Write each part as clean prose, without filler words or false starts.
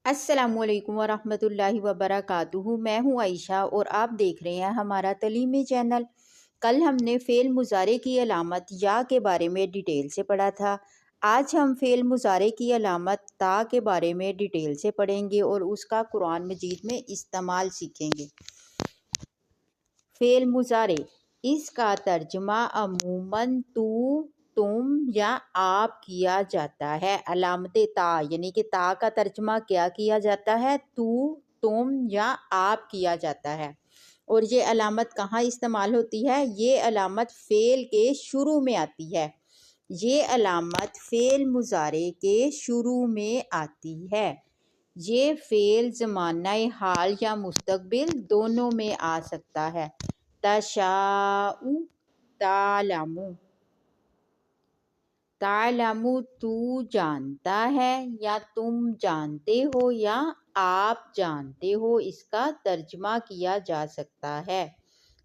السلام علیکم ورحمۃ اللہ وبرکاتہ۔ میں ہوں عائشہ اور آپ دیکھ رہے ہیں ہمارا تعلیمی چینل۔ کل ہم نے فعل مضارع کی علامت یا کے بارے میں ڈیٹیل سے پڑھا تھا۔ آج ہم فعل مضارع کی علامت تا کے بارے میں ڈیٹیل سے پڑھیں گے اور اس کا قرآن مجید میں استعمال سیکھیں گے۔ فعل مضارع، اس کا ترجمہ عموماً تو، تم یا آپ کیا جاتا ہے۔ علامت تا یعنی کہ تا کا ترجمہ کیا جاتا ہے؟ تو، تم یا آپ کیا جاتا ہے۔ اور یہ علامت کہاں استعمال ہوتی ہے؟ یہ علامت فعل کے شروع میں آتی ہے۔ یہ علامت فعل مضارع کے شروع میں آتی ہے۔ یہ فعل زمانہ حال یا مستقبل دونوں میں آ سکتا ہے۔ تشاء، تعلم، تعلم تو جانتا ہے یا تم جانتے ہو یا آپ جانتے ہو، اس کا ترجمہ کیا جا سکتا ہے۔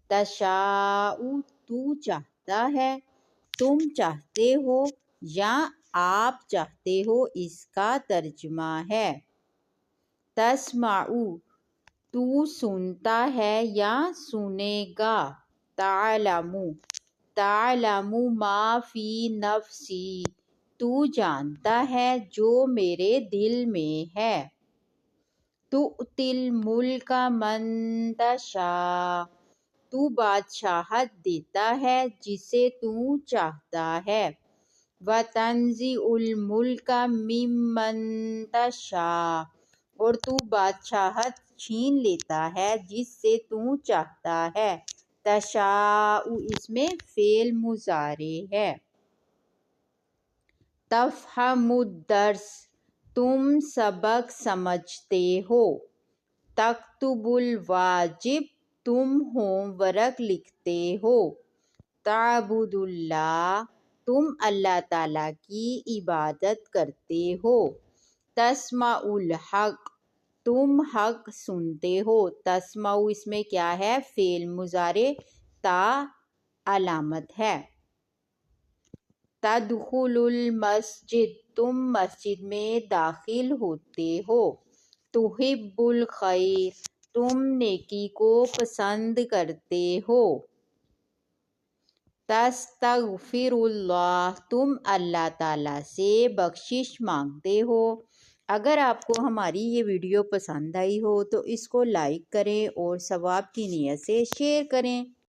تشاء تو چاہتا ہے، تم چاہتے ہو یا آپ چاہتے ہو، اس کا ترجمہ ہے۔ تسمع تو سنتا ہے یا سنے گا۔ تعلم، تعلم ما فی نفسی تو جانتا ہے جو میرے دل میں ہے۔ تؤتی الملک من تشاء تو بادشاہت دیتا ہے جسے تو چاہتا ہے۔ وتنزع الملک ممن تشاء اور تو بادشاہت چھین لیتا ہے جس سے تو چاہتا ہے۔ تشاء اس میں فعل مضارع ہے۔ تفہم الدرس تم سبق سمجھتے ہو۔ تکتب الواجب تم ہوم ورک لکھتے ہو۔ تعبد اللہ تم اللہ تعالیٰ کی عبادت کرتے ہو۔ تسمع الحق تم حق سنتے ہو۔ تسمع اس میں کیا ہے؟ فعل مضارع، تا علامت ہے۔ تدخل المسجد تم مسجد میں داخل ہوتے ہو۔ تحب الخیر تم نیکی کو پسند کرتے ہو۔ تستغفر اللہ تم اللہ تعالیٰ سے بخشش مانگتے ہو۔ اگر آپ کو ہماری یہ ویڈیو پسند آئی ہو تو اس کو لائک کریں اور ثواب کی نیت سے شیئر کریں۔